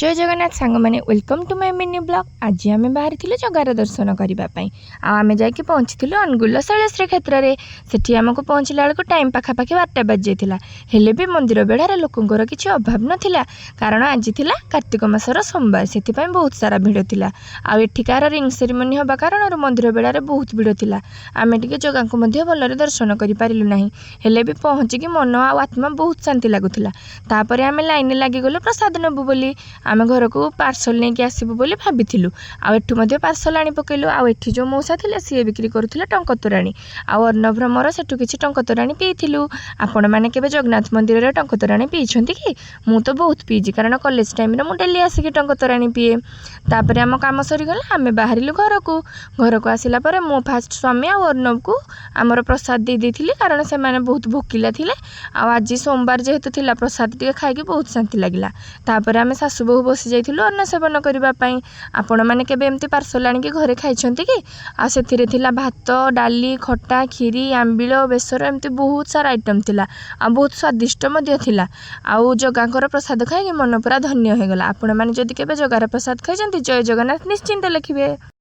जय जगन्नाथ सांग मैंने welcome to my mini blog. आज आम बाहरी जगार दर्शन करने आम जाकि पहुँची अनुगुल शैलेश्वरी क्षेत्र में। सेठी आमको पहुँचला बेलू टाइम पाखापाखि 12टा बाजी जाता। हेले भी मंदिर बेढ़ार लोकंर किसी अभाव नाला, कारण आज थिला कार्तिक मासर सोमवार, से बहुत सारा भिड़ थिला। आठिकार रिंग सेरेमनी होगा कारण मंदिर बेढ़ार बहुत भिड़ थिला। आमे टिके जगह को भलरे दर्शन कर पारिलु नाही, हेले भी पहुँचिकी मन आ आत्मा बहुत शांति लगुला। तापर आमे लाइन लगिगलु प्रसाद नेबु बोली। आम घर को पार्सल नहीं आसबू बोली भाभी। आठू पार्सल आनी पकेलु। आठ जो मौसा थे सी बिक्री करुले टंक तोराणी, अर्णभ्रमर सेठू किसी टंक तोराणी पीलु। आपण मैंने केबे जगन्नाथ मंदिर में टंक तोराणी पीछे कि? मु तो बहुत पीजी, कारण कॉलेज टाइम रे मु डेली आसिक टंक तोराणी पीए। तापर आम कम सरीगला, आम बाहरिलु घर को आसिला परे मो फास्ट स्वामी आ अर्णव को आमर प्रसाद दे देथिली, कारण से माने बहुत भोकिला थिले। आज सोमवार जेहेतु थिला प्रसाद टिके खाइकी बहुत शांति लगिला। तापर आम सासु बहु बसी जाइथिलु अन्न सेवन करने। आपण मैंने केबे एमती पार्सल आनिकी घरे खाइछंती कि? आ सेथिरे थिला भात, डाली, खट्टा, खीरी, आंबिल, बेसर, एमती बहुत सारा आइटम थिला। आ बहुत स्वादिष्ट मध्य थिला। आउ जगांकर प्रसाद खाइकी मन पूरा धन्य हो गला। आपण मैंने जदि केबे जगार प्रसाद खाइछंती जय जगन्नाथ निश्चिंत लिखिबे।